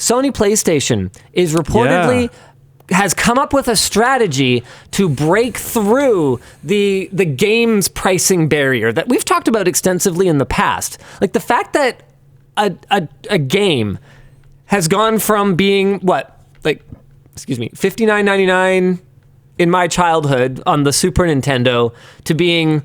Sony PlayStation is reportedly has come up with a strategy to break through the game's pricing barrier that we've talked about extensively in the past. Like the fact that a game has gone from being $59.99 in my childhood on the Super Nintendo to being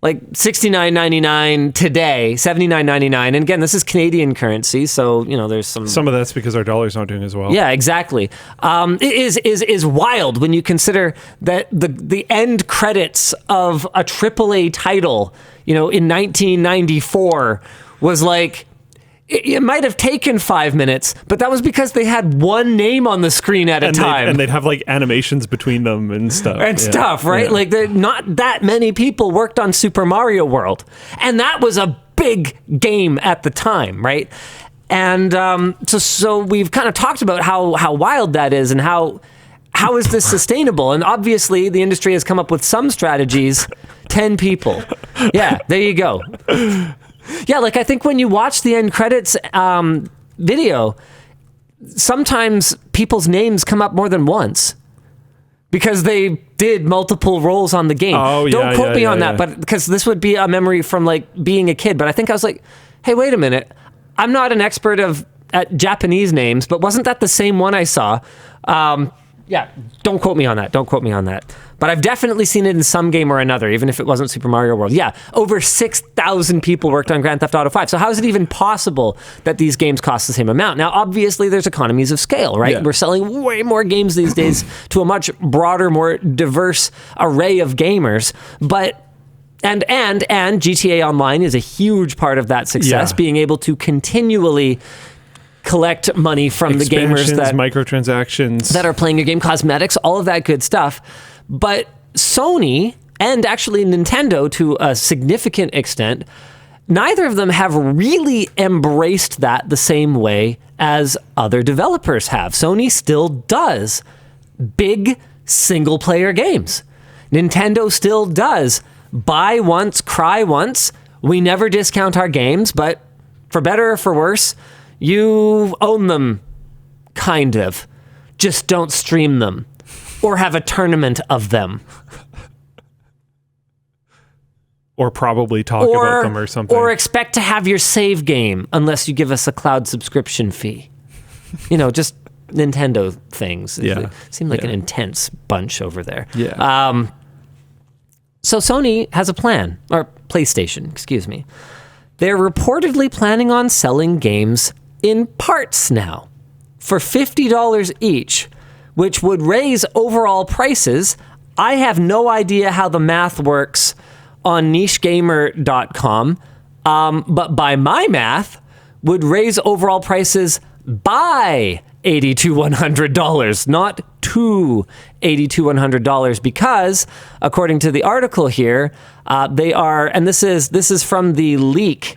like $69.99 today, $79.99. And again, this is Canadian currency, so there's some of that's because our dollar's not doing as well. Yeah, exactly. It is wild when you consider that the end credits of a AAA title, in 1994 was like. It might have taken 5 minutes, but that was because they had one name on the screen at a time. And they'd have like animations between them and stuff. Right? Yeah. Like not that many people worked on Super Mario World. And that was a big game at the time, right? And so we've kind of talked about how wild that is and how is this sustainable? And obviously the industry has come up with some strategies. 10 people. Yeah, there you go. Yeah, like I think when you watch the end credits video, sometimes people's names come up more than once because they did multiple roles on the game. Oh, Don't quote me on that, but because this would be a memory from like being a kid. But I think I was like, hey, wait a minute. I'm not an expert at Japanese names, but wasn't that the same one I saw? Yeah, don't quote me on that. But I've definitely seen it in some game or another, even if it wasn't Super Mario World. Yeah, over 6,000 people worked on Grand Theft Auto 5. So how is it even possible that these games cost the same amount? Now, obviously, there's economies of scale, right? Yeah. We're selling way more games these days to a much broader, more diverse array of gamers. But and GTA Online is a huge part of that success, being able to continually collect money from the gamers that microtransactions that are playing your game, cosmetics, all of that good stuff. But Sony and actually Nintendo to a significant extent, neither of them have really embraced that the same way as other developers have. Sony still does big single player games. Nintendo still does buy once, cry once. We never discount our games, but for better or for worse, you own them, kind of. Just don't stream them or have a tournament of them. Or probably talk about them or something. Or expect to have your save game unless you give us a cloud subscription fee. Just Nintendo things. Yeah. They seem like an intense bunch over there. Yeah. So Sony has a plan, or PlayStation, excuse me. They're reportedly planning on selling games in parts now for $50 each, which would raise overall prices. I have no idea how the math works on nichegamer.com, but by my math, would raise overall prices by $80 to $100, not to $80 to $100, because according to the article here, they are, and this is from the leak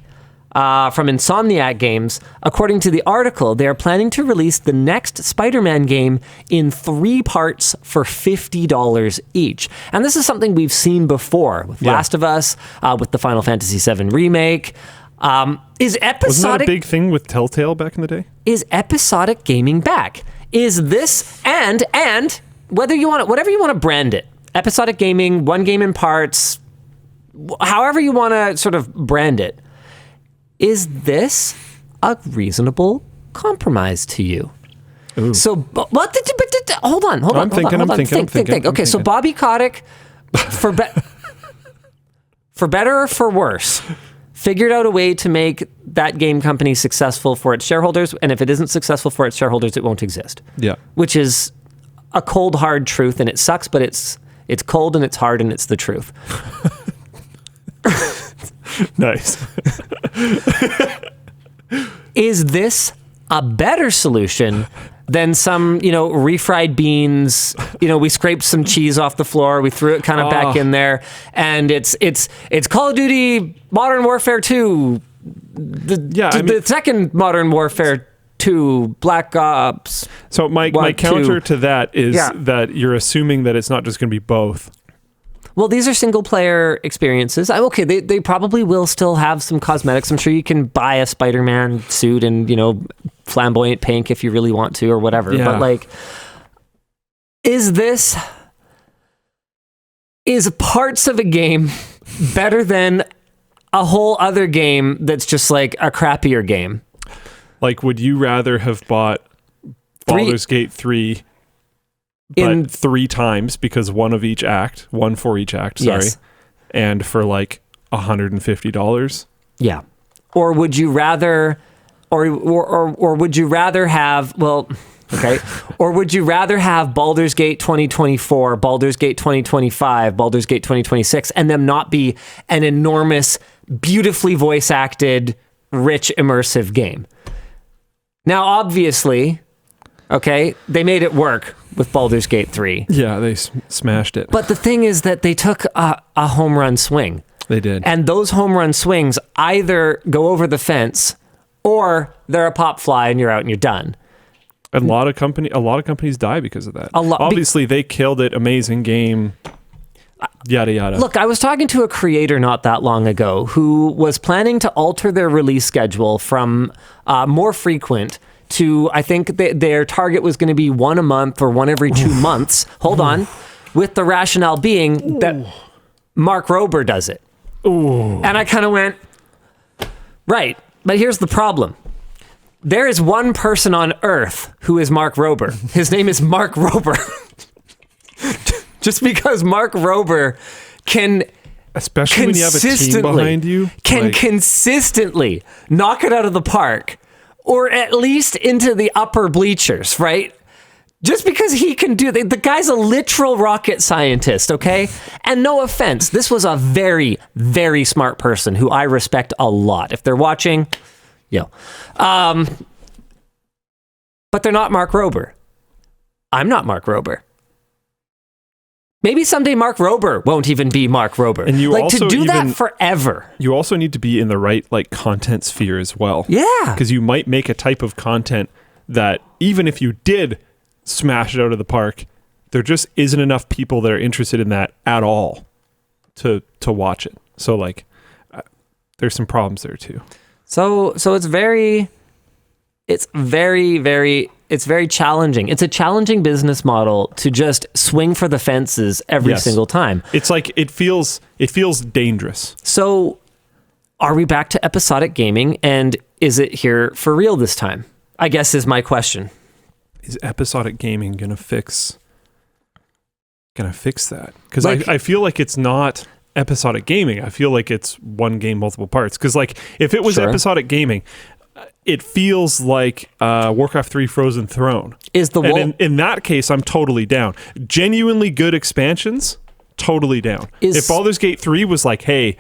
from Insomniac Games. According to the article, they are planning to release the next Spider-Man game in 3 parts for $50 each. And this is something we've seen before with Last of Us, with the Final Fantasy VII remake. Is episodic? Wasn't that a big thing with Telltale back in the day? Is episodic gaming back? Is this and whether you want it, whatever you want to brand it, episodic gaming, one game in parts, however you want to sort of brand it, is this a reasonable compromise to you? Ooh. So, what did you? Hold on. I'm thinking. Okay, so Bobby Kotick, for better or for worse, figured out a way to make that game company successful for its shareholders, and if it isn't successful for its shareholders, it won't exist. Yeah. Which is a cold, hard truth, and it sucks, but it's cold and it's hard and it's the truth. Nice. Is this a better solution than some, refried beans? We scraped some cheese off the floor, we threw it kind of back in there, and it's Call of Duty Modern Warfare 2, the second Modern Warfare 2, Black Ops. So my counter to that is that you're assuming that it's not just going to be both. Well, these are single player experiences. Okay, they probably will still have some cosmetics. I'm sure you can buy a Spider-Man suit and, flamboyant pink if you really want to or whatever. Yeah. But like, is parts of a game better than a whole other game that's just like a crappier game? Like, would you rather have bought Baldur's Gate 3 but 3 times because one for each act, Yes. and for like $150? Yeah. Or would you rather, or would you rather have, or would you rather have Baldur's Gate 2024, Baldur's Gate 2025, Baldur's Gate 2026, and them not be an enormous, beautifully voice acted, rich, immersive game? Now, obviously, they made it work with Baldur's Gate 3. Yeah, they smashed it. But the thing is that they took a home run swing. They did. And those home run swings either go over the fence or they're a pop fly and you're out and you're done. A lot of companies die because of that. Obviously, they killed it. Amazing game. Yada, yada. Look, I was talking to a creator not that long ago who was planning to alter their release schedule from more frequent to, I think their target was going to be one a month or one every 2 months. Hold on. With the rationale being that Mark Rober does it. Ooh. And I kind of went, right. But here's the problem. There is one person on Earth who is Mark Rober. His name is Mark Rober. Just because Mark Rober can... Especially when you have a team behind you. Consistently knock it out of the park. Or at least into the upper bleachers, right? Just because he can do... The guy's a literal rocket scientist, okay? And no offense, this was a very, very smart person who I respect a lot. If they're watching, but they're not Mark Rober. I'm not Mark Rober. Maybe someday Mark Rober won't even be Mark Rober. And you also to do that forever. You also need to be in the right content sphere as well. Yeah. Because you might make a type of content that even if you did smash it out of the park, there just isn't enough people that are interested in that at all to watch it. So there's some problems there too. So it's very challenging. It's a challenging business model to just swing for the fences every single time. It's like it feels dangerous. So are we back to episodic gaming, and is it here for real this time? I guess is my question. Is episodic gaming gonna fix that? Because I feel like it's not episodic gaming. I feel like it's one game, multiple parts. Because if it was episodic gaming, it feels like Warcraft 3 Frozen Throne. In that case, I'm totally down. Genuinely good expansions, totally down. If Baldur's Gate 3 was like, hey,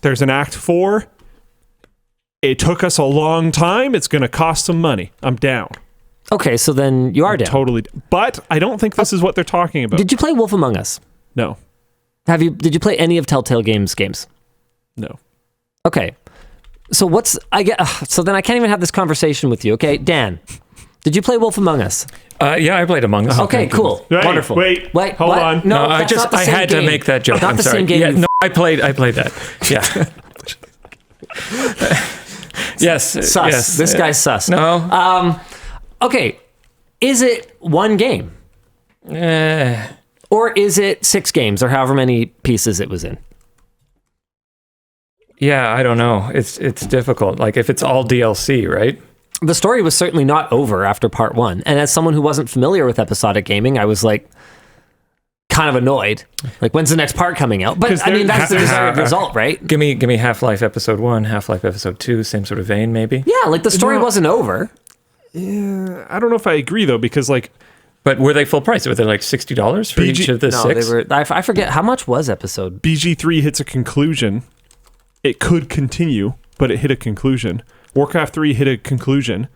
there's an Act 4, it took us a long time, it's going to cost some money, I'm down. Okay, so then you are down. Totally. But I don't think this is what they're talking about. Did you play Wolf Among Us? No. Did you play any of Telltale Games games? No. Okay. So so then I can't even have this conversation with you. Okay, Dan, did you play Wolf Among Us? Yeah, I played Among Us. Okay, cool. Wonderful. Wait, hold on. No, I had to make that joke. Not I'm the sorry. same game. Yeah, no, I played that. Yeah. Yes. Sus. Yes. This guy's sus. No. Okay, is it one game? Or is it 6 games, or however many pieces it was in? Yeah, I don't know. It's difficult. If it's all DLC, right? The story was certainly not over after part 1. And as someone who wasn't familiar with episodic gaming, I was kind of annoyed. When's the next part coming out? But I mean, that's the desired result, right? Give me Half-Life Episode 1, Half-Life Episode 2, same sort of vein, maybe? Yeah, the story wasn't over. Yeah, I don't know if I agree though, because But were they full price? Were they $60 for each of the 6? They were. I forget how much was episode. BG3 hits a conclusion. It could continue, but it hit a conclusion. Warcraft 3 hit a conclusion.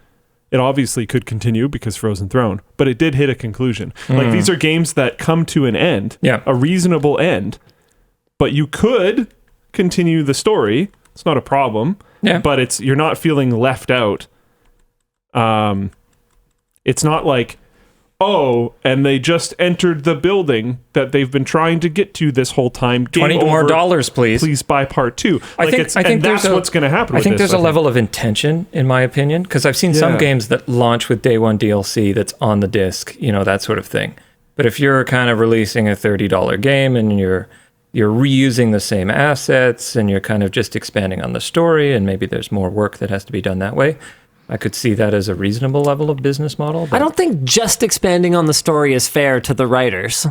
It obviously could continue because Frozen Throne, but it did hit a conclusion. These are games that come to an end, a reasonable end, but you could continue the story. It's not a problem, but you're not feeling left out. It's not oh, and they just entered the building that they've been trying to get to this whole time. Game $20 more, please. Please buy part 2. I think that's what's going to happen. I think with there's this, a level of intention, in my opinion, because I've seen some games that launch with day one DLC that's on the disc, that sort of thing. But if you're kind of releasing a $30 game and you're reusing the same assets and you're kind of just expanding on the story, and maybe there's more work that has to be done that way, I could see that as a reasonable level of business model. But I don't think just expanding on the story is fair to the writers.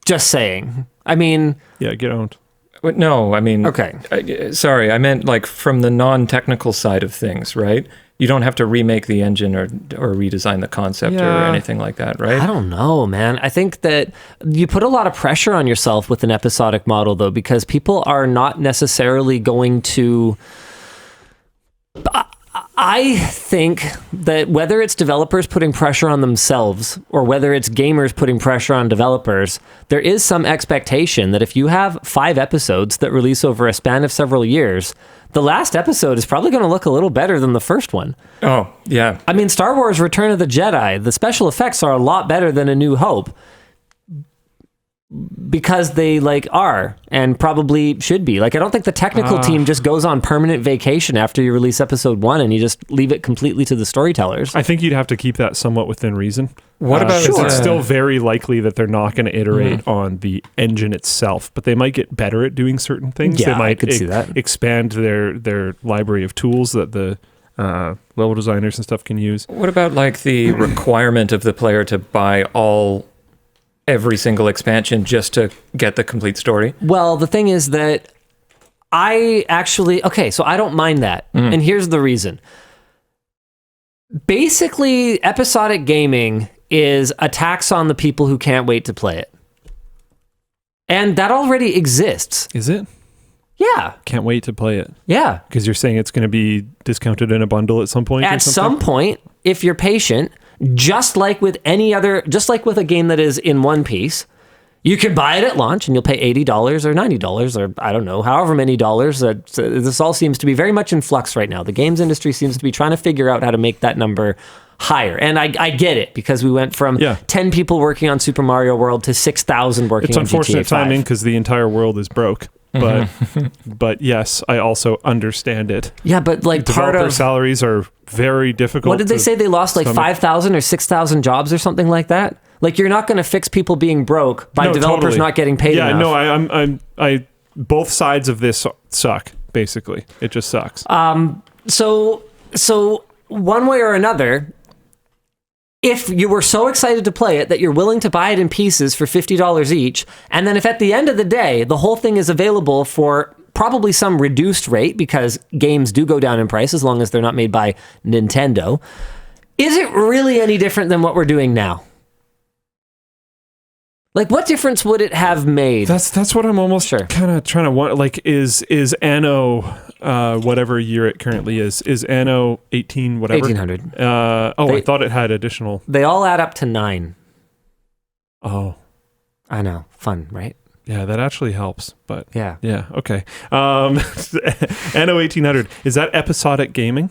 Just saying. I mean... Yeah, get owned. No, I mean... Okay. Sorry, I meant like from the non-technical side of things, right? You don't have to remake the engine or redesign the concept or anything like that, right? I don't know, man. I think that you put a lot of pressure on yourself with an episodic model, though, because people are not necessarily going to... I think that whether it's developers putting pressure on themselves or whether it's gamers putting pressure on developers, there is some expectation that if you have 5 episodes that release over a span of several years, the last episode is probably going to look a little better than the first one. Oh, yeah. I mean, Star Wars Return of the Jedi, the special effects are a lot better than A New Hope. Because they are and probably should be. I don't think the technical team just goes on permanent vacation after you release episode 1 and you just leave it completely to the storytellers. I think you'd have to keep that somewhat within reason. What about... Because it's still very likely that they're not going to iterate on the engine itself, but they might get better at doing certain things. Yeah, they might I could see that. Expand their library of tools that the level designers and stuff can use. What about the requirement of the player to buy every single expansion just to get the complete story? Well, the thing is that so I don't mind that. And here's the reason. Basically, episodic gaming is a tax on the people who can't wait to play it. And that already exists. Is it? Yeah. Can't wait to play it. Yeah. Because you're saying it's going to be discounted in a bundle at some point? At some point, if you're patient, just like with a game that is in one piece, you can buy it at launch and you'll pay $80 or $90 or I don't know, however many dollars. This all seems to be very much in flux right now. The games industry seems to be trying to figure out how to make that number higher. And I get it, because we went from 10 people working on Super Mario World to 6,000 working on GTA 5. It's unfortunate timing because the entire world is broke. But yes, I also understand it. Yeah, but developer salaries are very difficult. What did they say? They lost 5,000 or 6,000 jobs or something like that? You're not going to fix people being broke by developers not getting paid enough. Yeah, no, I both sides of this suck, basically. It just sucks. So one way or another, if you were so excited to play it that you're willing to buy it in pieces for $50 each, and then if at the end of the day, the whole thing is available for probably some reduced rate, because games do go down in price as long as they're not made by Nintendo, is it really any different than what we're doing now? What difference would it have made? That's what I'm almost kind of trying to want. Is Anno, whatever year it currently is Anno 18 whatever? 1800. I thought it had additional. They all add up to 9. Oh. I know. Fun, right? Yeah, that actually helps. But yeah, okay. Anno 1800, is that episodic gaming?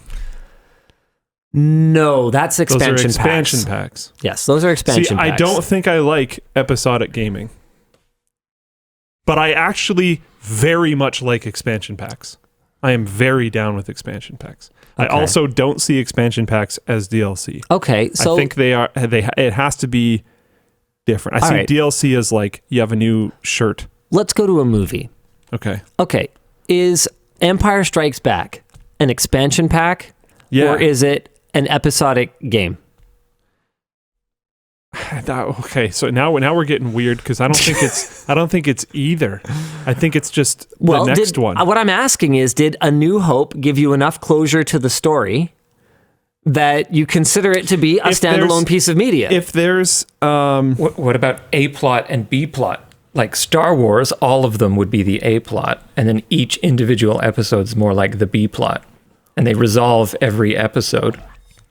No, that's expansion packs. Those are expansion packs. Yes, those are expansion packs. I don't think I like episodic gaming. But I actually very much like expansion packs. I am very down with expansion packs. Okay. I also don't see expansion packs as DLC. Okay, so I think it has to be different. I see DLC as you have a new shirt. Let's go to a movie. Okay. Okay, is Empire Strikes Back an expansion pack? Yeah. Or is it an episodic game? Okay, so now we're getting weird, because I don't think it's either. I think it's just the next one. What I'm asking is, did A New Hope give you enough closure to the story that you consider it to be a standalone piece of media? If there's what about A plot and B plot? Star Wars, all of them would be the A plot, and then each individual episode is more like the B plot, and they resolve every episode.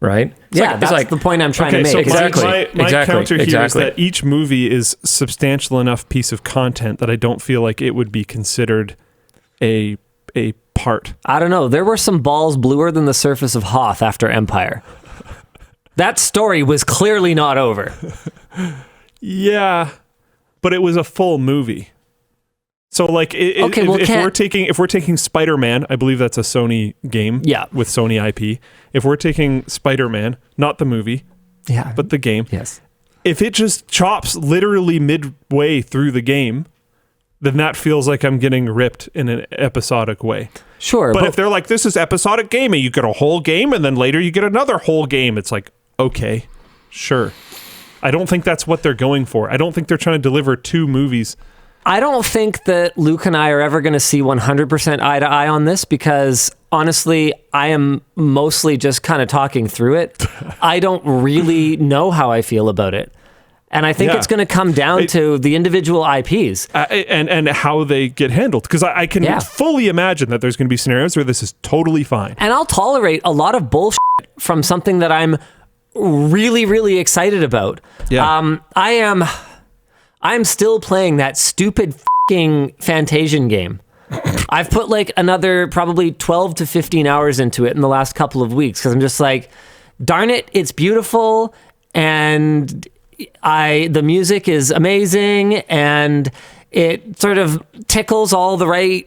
Right? That's the point I'm trying to make. So exactly. My counter here is that each movie is substantial enough piece of content that I don't feel like it would be considered a part. I don't know. There were some balls bluer than the surface of Hoth after Empire. That story was clearly not over. Yeah, but it was a full movie. So like, if we're taking Spider-Man, I believe that's a Sony game. Yeah. With Sony IP. If we're taking Spider-Man, not the movie, Yeah. but the game. Yes. If it just chops literally midway through the game, then that feels like I'm getting ripped in an episodic way. Sure. But if they're like, this is episodic gaming, you get a whole game and then later you get another whole game, it's like, okay, sure. I don't think that's what they're going for. I don't think they're trying to deliver 2 movies. I don't think that Luke and I are ever going to see 100% eye to eye on this because honestly, I am mostly just kind of talking through it. I don't really know how I feel about it. And I think it's going to come down to the individual IPs. And how they get handled. Because I can fully imagine that there's going to be scenarios where this is totally fine. And I'll tolerate a lot of bullshit from something that I'm really, really excited about. Yeah. I'm still playing that stupid fucking Fantasian game. I've put like another probably 12 to 15 hours into it in the last couple of weeks because I'm just like, darn it, it's beautiful and the music is amazing and it sort of tickles all the right,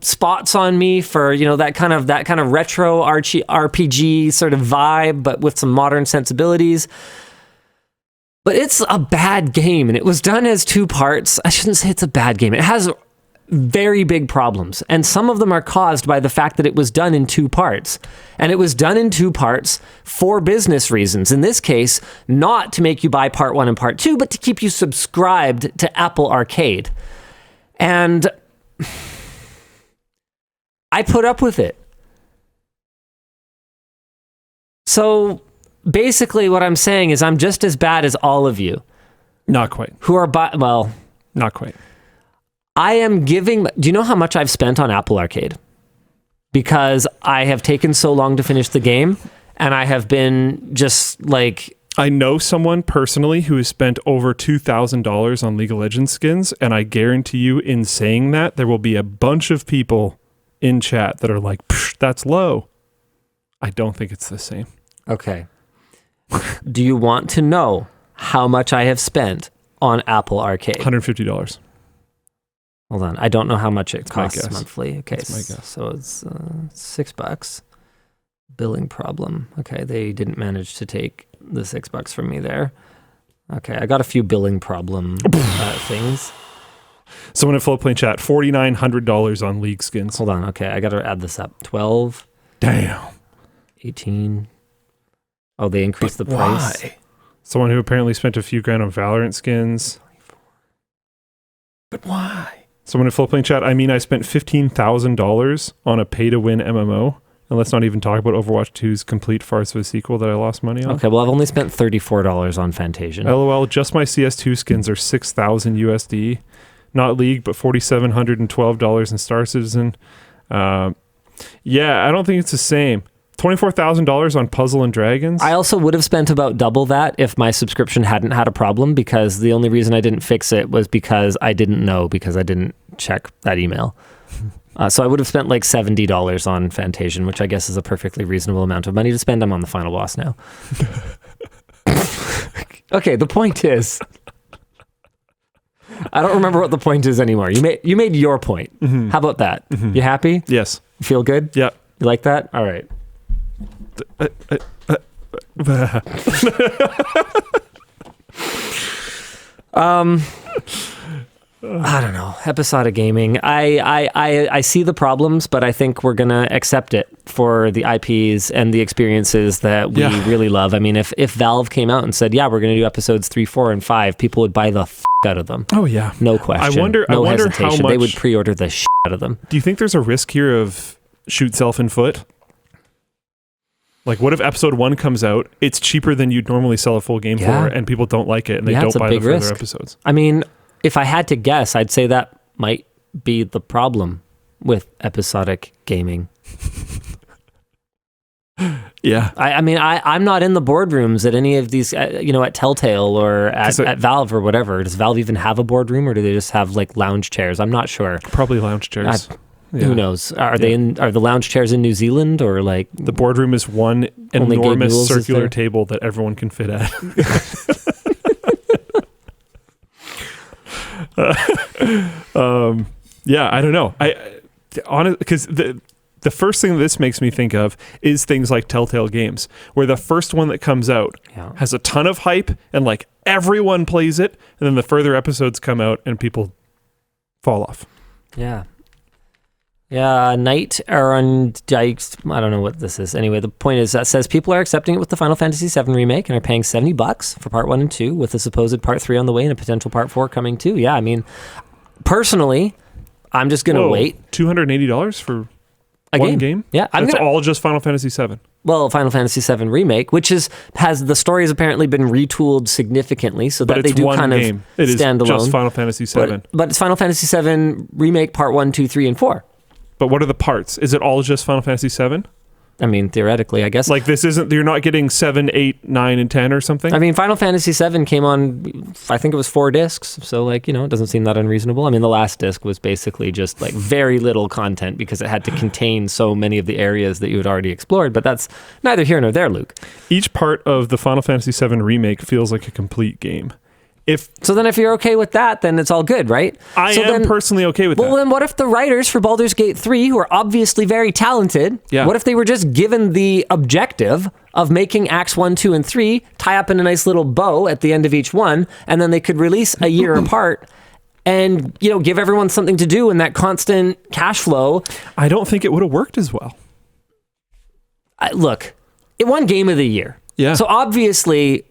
spots on me for, that kind of retro RPG sort of vibe, but with some modern sensibilities. But it's a bad game, and it was done as 2 parts. I shouldn't say it's a bad game. It has very big problems, and some of them are caused by the fact that it was done in 2 parts. And it was done in 2 parts for business reasons. In this case, not to make you buy part 1 and part 2, but to keep you subscribed to Apple Arcade. And I put up with it. So basically what I'm saying is I'm just as bad as all of you. Not quite. Who are not quite. I am giving... Do you know how much I've spent on Apple Arcade? Because I have taken so long to finish the game, and I have been just like... I know someone personally who has spent over $2,000 on League of Legends skins, and I guarantee you in saying that, there will be a bunch of people in chat that are like, that's low. I don't think it's the same. Okay. Do you want to know how much I have spent on Apple Arcade? $150. Hold on. I don't know how much it That's my costs guess. monthly. Okay. That's my guess. So it's $6. Billing problem. Okay. They didn't manage to take the $6 from me there. Okay. I got a few billing problem things. Someone at Floatplane chat, $4,900 on League skins. Hold on. Okay. I got to add this up. 12. Damn. 18. Oh, they increased the price. Why? Someone who apparently spent a few grand on Valorant skins. But why? Someone in Floatplane chat, I spent $15,000 on a pay-to-win MMO. And let's not even talk about Overwatch 2's complete farce of a sequel that I lost money on. Okay, well, I've only spent $34 on Fantasian. LOL, just my CS2 skins are $6,000 USD. Not League, but $4,712 in Star Citizen. Yeah, I don't think it's the same. $24,000 on Puzzle and Dragons. I also would have spent about double that if my subscription hadn't had a problem, because the only reason I didn't fix it was because I didn't know, because I didn't check that email. So I would have spent like $70 on Fantasian, which I guess is a perfectly reasonable amount of money to spend. I'm on the final boss now. Okay, the point is... I don't remember what the point is anymore. You made your point. Mm-hmm. How about that? Mm-hmm. You happy? Yes. You feel good? Yeah. You like that? All right. I don't know. Episodic gaming. I see the problems, but I think we're gonna accept it for the IPs and the experiences that we really love. I mean, if Valve came out and said, "Yeah, we're gonna do episodes 3, 4, and 5," people would buy the out of them. Oh yeah, no question. I wonder hesitation. How much they would pre-order the out of them. Do you think there's a risk here of shoot self in foot? Like, what if episode 1 comes out, it's cheaper than you'd normally sell a full game for, and people don't like it, and they don't buy the further episodes? I mean, if I had to guess, I'd say that might be the problem with episodic gaming. Yeah. I'm not in the boardrooms at any of these, at Telltale or at Valve or whatever. Does Valve even have a boardroom, or do they just have like lounge chairs? I'm not sure. Probably lounge chairs. Who knows? Are the lounge chairs in New Zealand, or like the boardroom is one Only Gabe enormous Newell's is circular there? table that everyone can fit at. Yeah, I don't know. Because the first thing this makes me think of is things like Telltale Games, where the first one that comes out has a ton of hype and like everyone plays it, and then the further episodes come out and people fall off. Yeah. Yeah, Knight Aaron Dykes. I don't know what this is. Anyway, the point is that says people are accepting it with the Final Fantasy VII remake and are paying $70 for part 1 and 2, with a supposed part 3 on the way and a potential part 4 coming too. Yeah, I mean, personally, I'm just going to wait. $280 for a one game? Yeah, That's all just Final Fantasy VII. Well, Final Fantasy VII remake, which has the story has apparently been retooled significantly, so that they do kind of game. It standalone. is just Final Fantasy VII. But it's Final Fantasy VII remake part 1, 2, 3, and 4. But what are the parts? Is it all just Final Fantasy VII? I mean, theoretically, I guess. Like this isn't, you're not getting 7, 8, 9, and 10 or something? I mean, Final Fantasy VII came on, I think it was 4 discs, so like, it doesn't seem that unreasonable. I mean, the last disc was basically just like very little content because it had to contain so many of the areas that you had already explored, but that's neither here nor there, Luke. Each part of the Final Fantasy VII remake feels like a complete game. So then if you're okay with that, then it's all good, right? I am personally okay with that. Well, then what if the writers for Baldur's Gate 3, who are obviously very talented, what if they were just given the objective of making Acts 1, 2, and 3 tie up in a nice little bow at the end of each one, and then they could release a year apart and, give everyone something to do in that constant cash flow? I don't think it would have worked as well. Look, it won Game of the Year. Yeah. So obviously,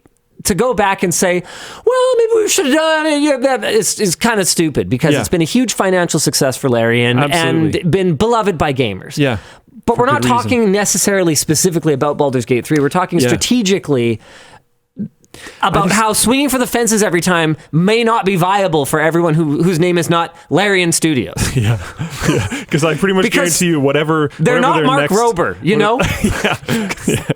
to go back and say, well, maybe we should have done it, is kind of stupid because it's been a huge financial success for Larian and been beloved by gamers. Yeah. But we're not talking necessarily specifically about Baldur's Gate 3. We're talking strategically about how swinging for the fences every time may not be viable for everyone whose name is not Larian Studios. Yeah. Because I pretty much guarantee you whatever they're not Mark Rober, Yeah.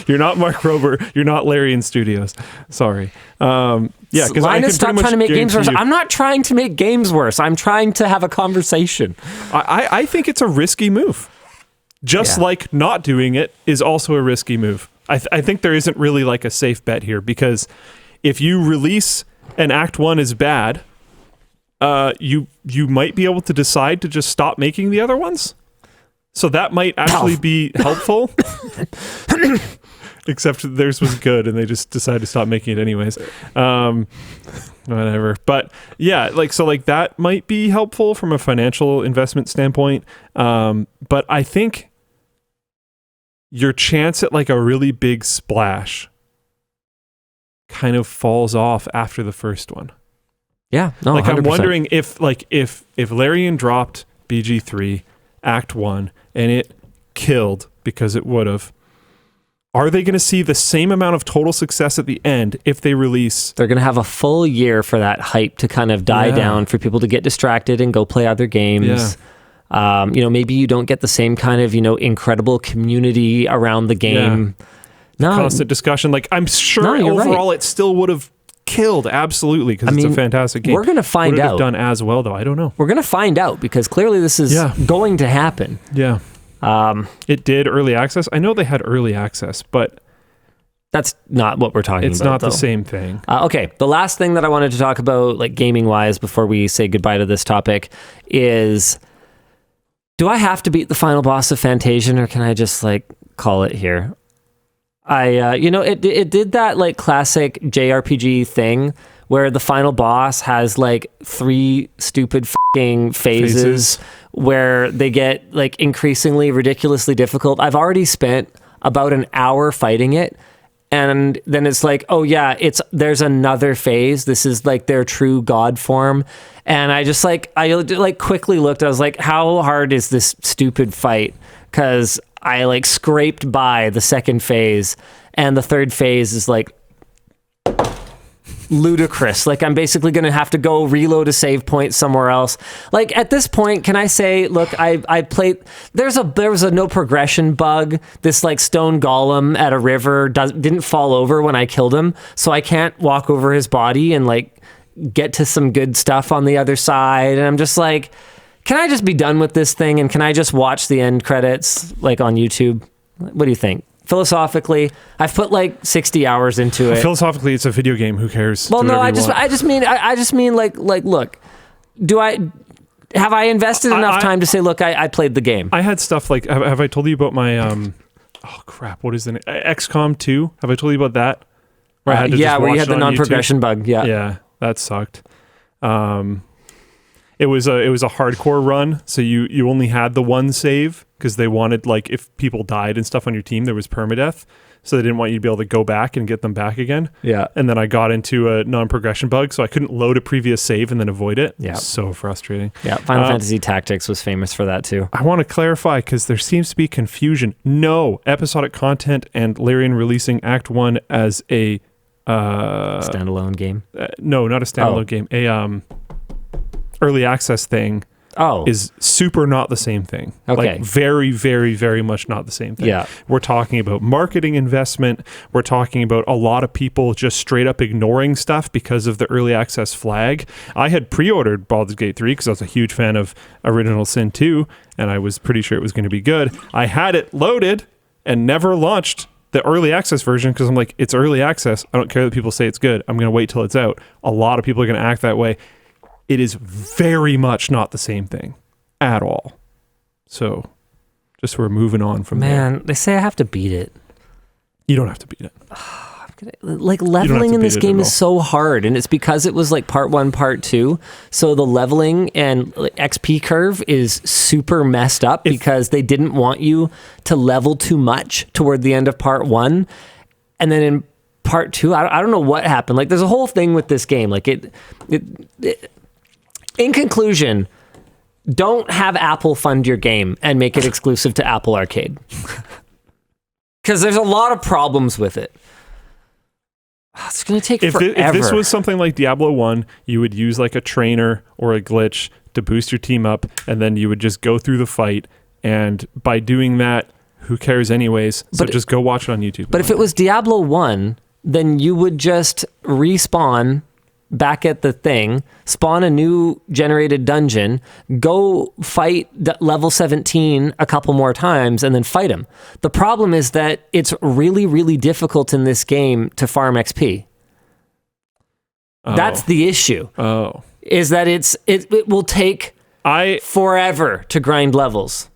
You're not Mark Rober. You're not Larian Studios. Sorry. Because Linus, stop trying to make games worse. I'm not trying to make games worse. I'm trying to have a conversation. I think it's a risky move. Just like not doing it is also a risky move. I think there isn't really like a safe bet here, because if you release an Act 1 is bad, you might be able to decide to just stop making the other ones. So that might actually be helpful. Except theirs was good and they just decided to stop making it anyways. Whatever. But yeah, that might be helpful from a financial investment standpoint. But I think your chance at like a really big splash kind of falls off after the first one. Yeah. No, like 100%. I'm wondering if Larian dropped BG3 Act 1 and it killed because it would have, are they going to see the same amount of total success at the end if they release? They're going to have a full year for that hype to kind of die down, for people to get distracted and go play other games. Yeah. Maybe you don't get the same kind of, incredible community around the game. Yeah. No, constant discussion. Like, I'm sure overall it still would have killed, absolutely, because it's a fantastic game. We're going to find out. Would it have done as well, though? I don't know. We're going to find out, because clearly this is going to happen. Yeah. It did early access. I know they had early access, but that's not what we're talking about. It's not the same thing. Okay. The last thing that I wanted to talk about, like gaming wise, before we say goodbye to this topic is, do I have to beat the final boss of Fantasian, or can I just like call it here? It did that like classic JRPG thing where the final boss has like 3 stupid fucking phases where they get like increasingly ridiculously difficult. I've already spent about an hour fighting it, and then it's like, oh yeah, there's another phase. This is like their true god form. And I quickly looked, I was like, how hard is this stupid fight? Because I like scraped by the second phase, and the third phase is like ludicrous. Like, I'm basically going to have to go reload a save point somewhere else. Like, at this point, can I say, look, I played, there was a no progression bug. This like stone golem at a river didn't fall over when I killed him, so I can't walk over his body and like get to some good stuff on the other side. And I'm just like, can I just be done with this thing and can I just watch the end credits like on YouTube? What do you think? Philosophically, I've put like 60 hours into it. Philosophically, it's a video game. Who cares? Well, no, I just mean like look, have I invested enough time to say, look, I played the game? I had stuff like, have I told you about my, oh crap, what is the name? XCOM 2? Have I told you about that? Where where you had the non-progression bug. Yeah. Yeah, that sucked. It was a hardcore run, so you only had the one save because they wanted, like, if people died and stuff on your team, there was permadeath, so they didn't want you to be able to go back and get them back again. Yeah. And then I got into a non-progression bug, so I couldn't load a previous save and then avoid it. Yeah. So frustrating. Yeah. Final Fantasy Tactics was famous for that too. I want to clarify because there seems to be confusion. No, episodic content and Larian releasing Act 1 as a standalone game. No, not a standalone game. A early access thing. Is super not the same thing. Okay. Like very, very, very much not the same thing. Yeah. We're talking about marketing investment. We're talking about a lot of people just straight up ignoring stuff because of the early access flag. I had pre-ordered Baldur's Gate 3 because I was a huge fan of Original Sin 2, and I was pretty sure it was going to be good. I had it loaded and never launched the early access version because I'm like, it's early access. I don't care that people say it's good. I'm going to wait till it's out. A lot of people are going to act that way. It is very much not the same thing at all. So just we're moving on from there. Man, they say I have to beat it. You don't have to beat it. Like leveling in this game is so hard, and it's because it was like part 1, part 2. So the leveling and XP curve is super messed up because they didn't want you to level too much toward the end of part 1. And then in part 2, I don't know what happened. Like there's a whole thing with this game. Like it in conclusion, don't have Apple fund your game and make it exclusive to Apple Arcade. Because there's a lot of problems with it. It's going to take forever. If this was something like Diablo 1, you would use like a trainer or a glitch to boost your team up, and then you would just go through the fight. And by doing that, who cares anyways? So just go watch it on YouTube. But if it was Diablo 1, then you would just respawn back at the thing, spawn a new generated dungeon, go fight level 17 a couple more times, and then fight him. The problem is that it's really, really difficult in this game to farm XP. That's the issue. Is that it will take forever to grind levels.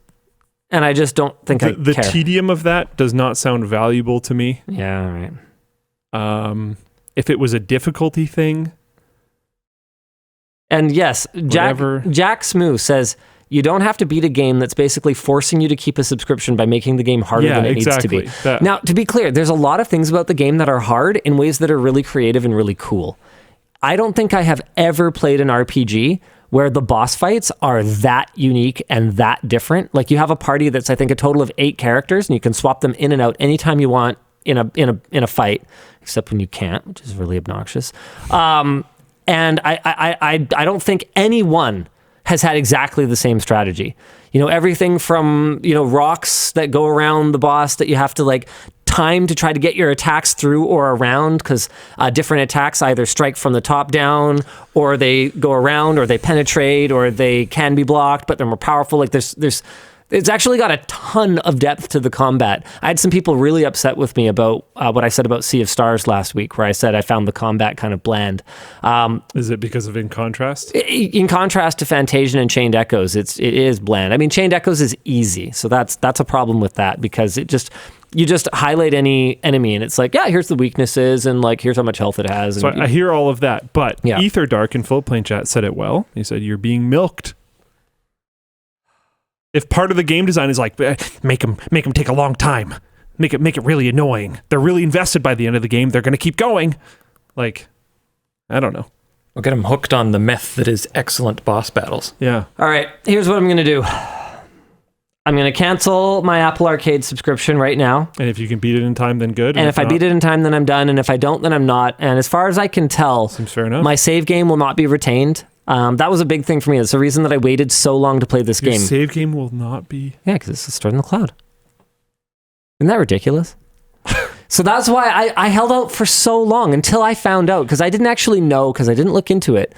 And I just don't think I care. The tedium of that does not sound valuable to me. Yeah, all right. If it was a difficulty thing. And yes, Jack Smoo says, you don't have to beat a game that's basically forcing you to keep a subscription by making the game harder than it needs to be. Now, to be clear, there's a lot of things about the game that are hard in ways that are really creative and really cool. I don't think I have ever played an RPG where the boss fights are that unique and that different. Like you have a party that's, I think, a total of 8 characters, and you can swap them in and out anytime you want in a fight, except when you can't, which is really obnoxious. And I don't think anyone has had exactly the same strategy. You know, everything from, rocks that go around the boss that you have to like time to try to get your attacks through or around, because different attacks either strike from the top down, or they go around, or they penetrate, or they can be blocked, but they're more powerful. Like it's actually got a ton of depth to the combat. I had some people really upset with me about what I said about Sea of Stars last week, where I said I found the combat kind of bland. Is it because of In Contrast? In contrast to Fantasian and Chained Echoes, it is bland. I mean, Chained Echoes is easy, so that's a problem with that, because you just highlight any enemy and it's like, yeah, here's the weaknesses and like here's how much health it has. So I hear all of that, but Ether Dark in Full Plane Chat said it well. He said you're being milked. If part of the game design is like make them take a long time, make it really annoying, they're really invested by the end of the game, they're going to keep going. Like, I don't know. We'll get them hooked on the myth that is excellent boss battles. Yeah. All right, here's what I'm going to do. I'm going to cancel my Apple Arcade subscription right now. And if you can beat it in time, then good. And if I beat it in time, then I'm done. And if I don't, then I'm not. And as far as I can tell, seems fair enough. My save game will not be retained. That was a big thing for me. That's the reason that I waited so long to play this game. Your save game will not be... Yeah, because it's stored in the cloud. Isn't that ridiculous? So that's why I held out for so long until I found out, because I didn't actually know, because I didn't look into it,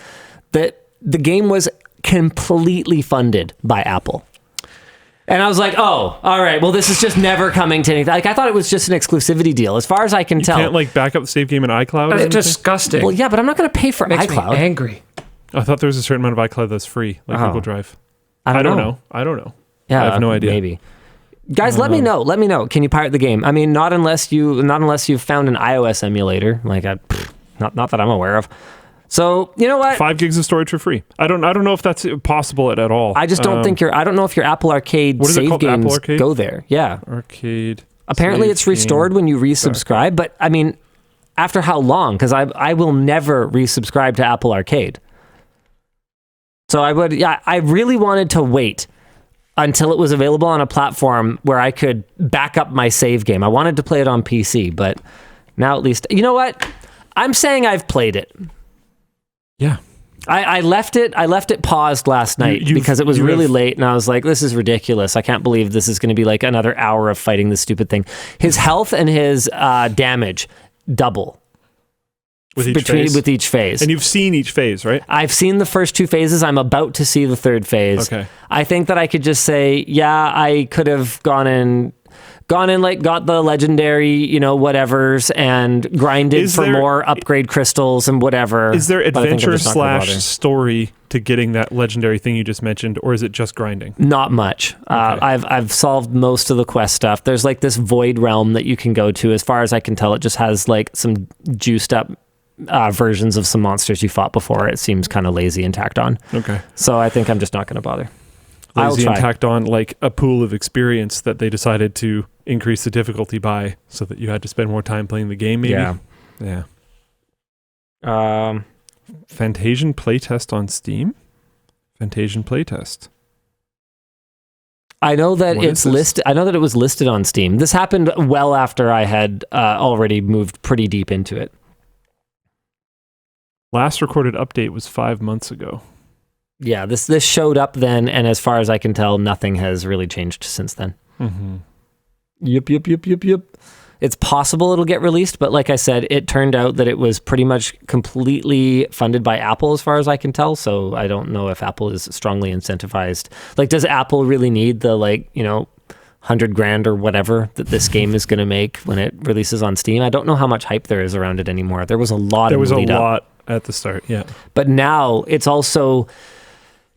that the game was completely funded by Apple. And I was like, oh, all right. Well, this is just never coming to anything. Like, I thought it was just an exclusivity deal. As far as I can tell. You can't like back up the save game in iCloud? That's disgusting. Well, yeah, but I'm not going to pay for Makes iCloud. me angry. I thought there was a certain amount of iCloud that's free, like Google Drive. I don't know. Yeah, I have no idea. Maybe. Guys, let me know. Let me know. Can you pirate the game? I mean, not unless you've found an iOS emulator. Like, not that I'm aware of. So, you know what? 5 gigs of storage for free. I don't know if that's possible at all. I just don't think I don't know if your Apple Arcade save games Apple Arcade? go there. Yeah. Arcade. Apparently it's restored when you resubscribe, but I mean, after how long? Because I will never resubscribe to Apple Arcade. So I really wanted to wait until it was available on a platform where I could back up my save game. I wanted to play it on PC, but now at least, you know what? I'm saying I've played it. Yeah. I left it paused last night because it was really late, and I was like, this is ridiculous. I can't believe this is going to be like another hour of fighting this stupid thing. His health and his damage double with each phase. And you've seen each phase, right? I've seen the first 2 phases. I'm about to see the 3rd phase. Okay. I think that I could just say, yeah, I could have gone in, like, got the legendary, whatevers, and grinded for more upgrade crystals and whatever. Is there adventure / story to getting that legendary thing you just mentioned, or is it just grinding? Not much. Okay. I've solved most of the quest stuff. There's like this void realm that you can go to. As far as I can tell, it just has like some juiced up versions of some monsters you fought before. It seems kind of lazy and tacked on. Okay. So I think I'm just not going to bother. Lazy and tacked on, like a pool of experience that they decided to increase the difficulty by, so that you had to spend more time playing the game. Maybe. Yeah. Fantasian playtest on Steam. Fantasian playtest. I know that it's listed. I know that it was listed on Steam. This happened well after I had already moved pretty deep into it. Last recorded update was 5 months ago. Yeah, this showed up then, and as far as I can tell, nothing has really changed since then. Mm-hmm. Yep. It's possible it'll get released, but like I said, it turned out that it was pretty much completely funded by Apple as far as I can tell, so I don't know if Apple is strongly incentivized. Like, does Apple really need the, $100,000 or whatever that this game is going to make when it releases on Steam? I don't know how much hype there is around it anymore. There was a lot at the start, yeah. But now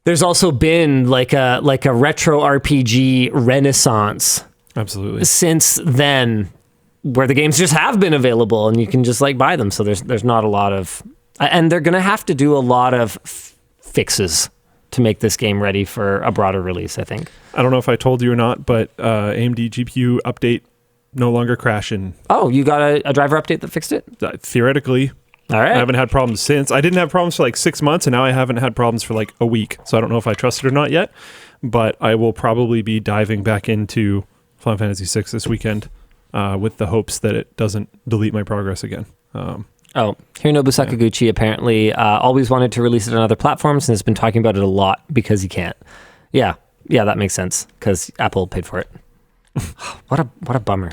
there's also been like a retro RPG renaissance. Absolutely. Since then, where the games just have been available and you can just buy them. So there's not a lot of, and they're going to have to do a lot of fixes to make this game ready for a broader release, I think. I don't know if I told you or not, but AMD GPU update no longer crashing. Oh, you got a driver update that fixed it? Theoretically. All right. I haven't had problems since. I didn't have problems for 6 months, and now I haven't had problems for a week. So I don't know if I trust it or not yet, but I will probably be diving back into Final Fantasy VI this weekend with the hopes that it doesn't delete my progress again. Hironobu Sakaguchi apparently always wanted to release it on other platforms and has been talking about it a lot because he can't. Yeah, that makes sense because Apple paid for it. What a bummer.